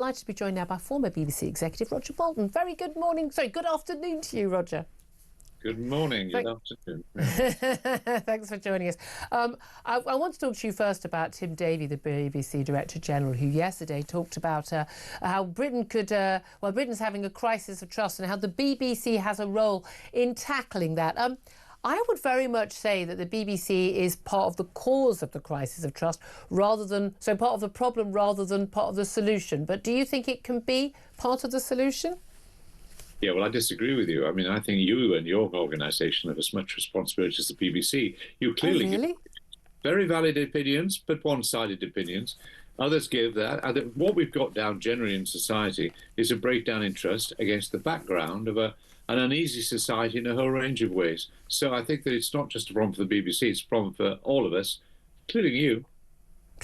Delighted to be joined now by former BBC executive Roger Bolton. Very good morning, good afternoon to you, Roger. Good morning, good afternoon. Thanks for joining us. I want to talk to you first about Tim Davie, the BBC Director General, who yesterday talked about how Britain Britain's having a crisis of trust and how the BBC has a role in tackling that. I would very much say that the BBC is part of the cause of the crisis of trust part of the problem rather than part of the solution. But do you think it can be part of the solution? Yeah, well, I disagree with you. I mean, I think you and your organisation have as much responsibility as the BBC. You clearly give very valid opinions, but one-sided opinions. Others give that. What we've got down generally in society is a breakdown in trust against the background of an uneasy society in a whole range of ways. So I think that it's not just a problem for the BBC, it's a problem for all of us, including you.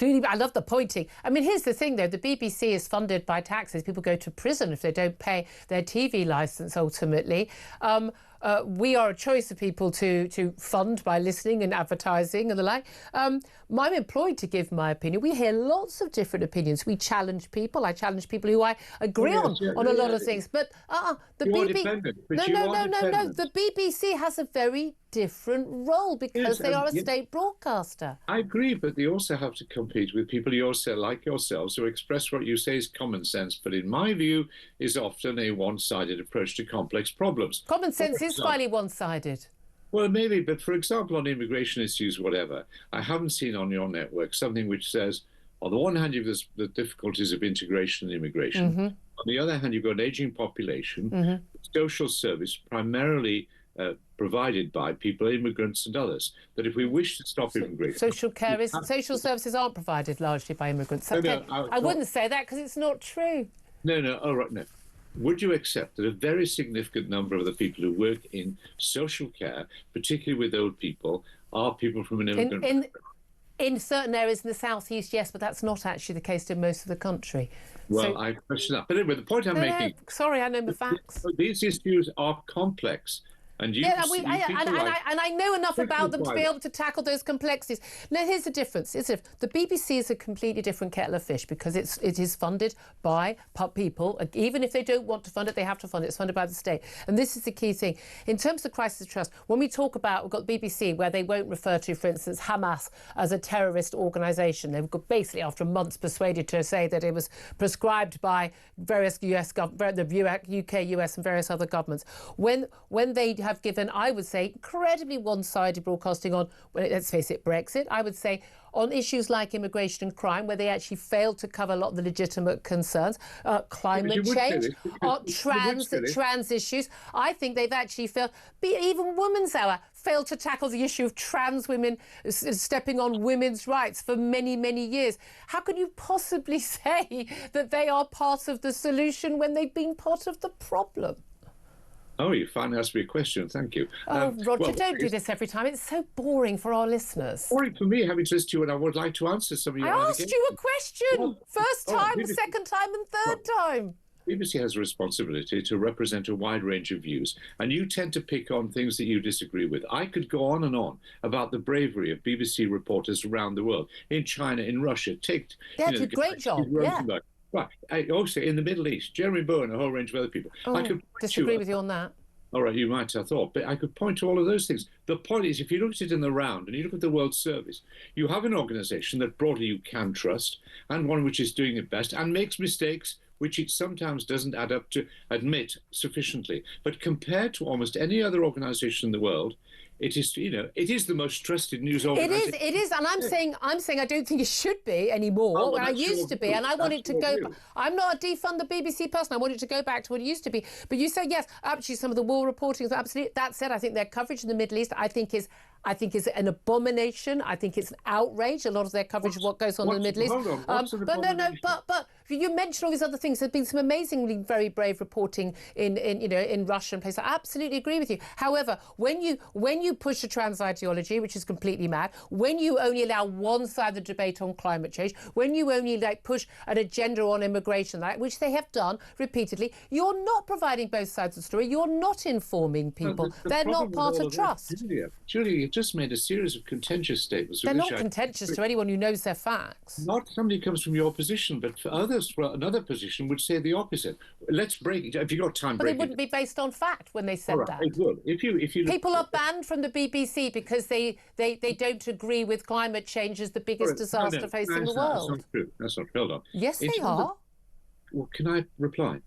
I love the pointing. I mean, here's the thing, though. The BBC is funded by taxes. People go to prison if they don't pay their TV licence, ultimately. We are a choice of people to fund by listening and advertising and the like. I'm employed to give my opinion. We hear lots of different opinions. We challenge people. I challenge people who I agree on a lot of things. But the BBC... No. The BBC has a very different role because they are a state broadcaster. I agree, but they also have to compete with people like yourselves who express what you say is common sense, but in my view is often a one-sided approach to complex problems. Common sense is fairly one-sided. Well, maybe, but for example, on immigration issues, whatever, I haven't seen on your network something which says, on the one hand, you've the difficulties of integration and immigration. Mm-hmm. On the other hand, you've got an ageing population, mm-hmm. social service primarily provided by people, immigrants and others, that if we wish to stop immigration... Social services aren't provided largely by immigrants. I wouldn't say that because it's not true. No, all right, no. Would you accept that a very significant number of the people who work in social care, particularly with old people, are people from an immigrant background? In certain areas in the southeast, yes, but that's not actually the case in most of the country. Well, I question that. But anyway, the point I'm making... Sorry, I know the facts. These issues are complex. And I know enough about them to be able to tackle those complexities. Now, here's the difference. The BBC is a completely different kettle of fish because it is funded by people. Even if they don't want to fund it, they have to fund it. It's funded by the state. And this is the key thing. In terms of crisis of trust, when we talk about, we've got the BBC where they won't refer to, for instance, Hamas as a terrorist organisation. They were basically, after months, persuaded to say that it was prescribed by various the UK, US and various other governments. When they have given, I would say, incredibly one-sided broadcasting on, let's face it, Brexit. I would say on issues like immigration and crime, where they actually failed to cover a lot of the legitimate concerns, climate change, trans issues. I think they've actually failed. Even Women's Hour failed to tackle the issue of trans women stepping on women's rights for many, many years. How can you possibly say that they are part of the solution when they've been part of the problem? Oh, you finally asked me a question. Thank you. Roger, don't do this every time. It's so boring for our listeners. Boring for me, having to listen to you, and I would like to answer some of your I asked you a question. First time, second time and third time. BBC has a responsibility to represent a wide range of views, and you tend to pick on things that you disagree with. I could go on and on about the bravery of BBC reporters around the world, in China, in Russia. Did a great job. Yeah. Right. Also, in the Middle East, Jeremy Bowen, a whole range of other people. I could disagree with you on that. All right, you might have thought, but I could point to all of those things. The point is, if you look at it in the round and you look at the World Service, you have an organisation that broadly you can trust and one which is doing it best and makes mistakes which it sometimes doesn't add up to admit sufficiently. But compared to almost any other organisation in the world, it is the most trusted news organisation. It is, and I'm saying I don't think it should be anymore. I used to be, and I want it to go. I'm not a defund the BBC person. I want it to go back to what it used to be. But you say yes, actually, some of the war reporting is absolutely. That said, I think their coverage in the Middle East, I think is an abomination. I think it's an outrage. A lot of their coverage of what goes on in the Middle East. But you mentioned all these other things. There's been some amazingly very brave reporting in Russia and places. I absolutely agree with you. However, when you push a trans ideology, which is completely mad, when you only allow one side of the debate on climate change, when you only push an agenda on immigration, which they have done repeatedly, you're not providing both sides of the story. You're not informing people. They're not part of trust. Julia, just made a series of contentious statements. They're not contentious to anyone who knows their facts. Not somebody who comes from your position, but for others another position would say the opposite. Let's break it. If you've got time, but they wouldn't be based on fact when they said that. It will. If you people are banned from the BBC because they don't agree with climate change as the biggest disaster facing the world. That's not true. That's not true. Hold on. Yes, they are. Well, can I reply?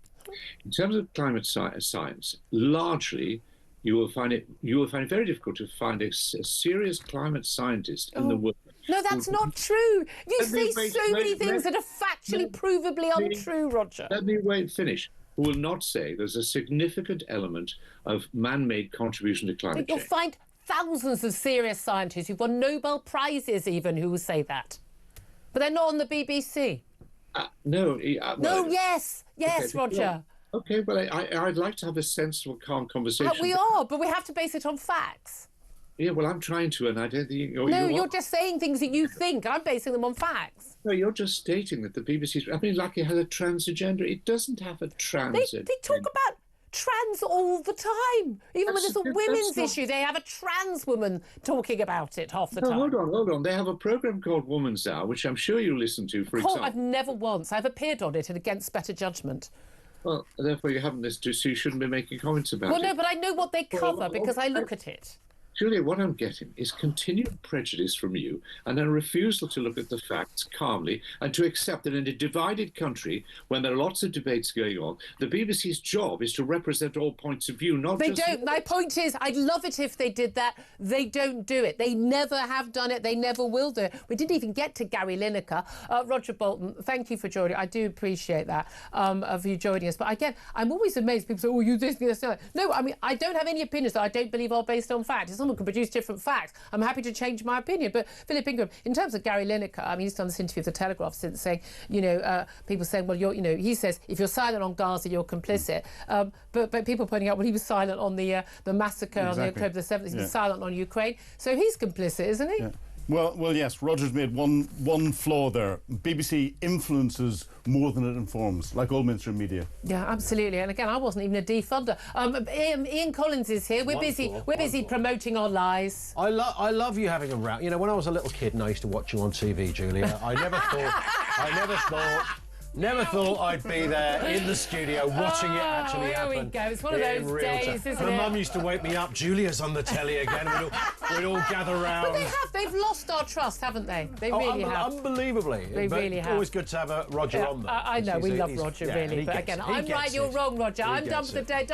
In terms of climate science, largely, you will find it very difficult to find a serious climate scientist in the world. No, that's not true. You say so many things that are factually, provably untrue, Roger. Let me finish. Who will not say there's a significant element of man-made contribution to climate change. You'll find thousands of serious scientists who've won Nobel Prizes even who will say that. But they're not on the BBC. Yes, okay, Roger. Okay, well, I'd like to have a sensible, calm conversation. We are, but we have to base it on facts. Yeah, well, I'm trying to, and I don't think... you're just saying things that you think. I'm basing them on facts. No, you're just stating that the BBC's... I mean, like it has a trans agenda. It doesn't have a trans agenda. They talk about trans all the time. Even when there's a women's issue, they have a trans woman talking about it half the time. Hold on. They have a programme called Woman's Hour, which I'm sure you listen to, for example. I've never once. I've appeared on it and against better judgment. Well, therefore you haven't listened to, so you shouldn't be making comments about it. Well, no, but I know what they cover because I look at it. Julia, what I'm getting is continued prejudice from you and a refusal to look at the facts calmly and to accept that in a divided country, when there are lots of debates going on, the BBC's job is to represent all points of view, not They don't. My point is, I'd love it if they did that. They don't do it. They never have done it. They never will do it. We didn't even get to Gary Lineker. Roger Bolton, thank you for joining. I do appreciate that, of you joining us. But again, I'm always amazed. People say, oh, you this, that. No, I mean, I don't have any opinions that I don't believe are based on fact. Someone can produce different facts. I'm happy to change my opinion. But Philip Ingram, in terms of Gary Lineker, I mean, he's done this interview with the Telegraph since saying, people saying, well, he says, if you're silent on Gaza, you're complicit. But people pointing out, well, he was silent on the massacre on October the 7th. He was silent on Ukraine. So he's complicit, isn't he? Yeah. Well, yes, Roger's made one flaw there. BBC influences more than it informs, like all mainstream media. Yeah, absolutely. And again, I wasn't even a defunder. Ian Collins is here. We're busy promoting our lies. I love you having a row. You know, when I was a little kid and I used to watch you on TV, Julia, I never thought I'd be there in the studio watching it actually happen. Here we go. It's one of those days, isn't it? My mum used to wake me up. Julia's on the telly again. We'd all gather round. But they've lost our trust, haven't they? They really have. Unbelievably. They really have. Always good to have Roger on there. I know, we love Roger, really. But again, I'm right, you're wrong, Roger. I'm done for the day.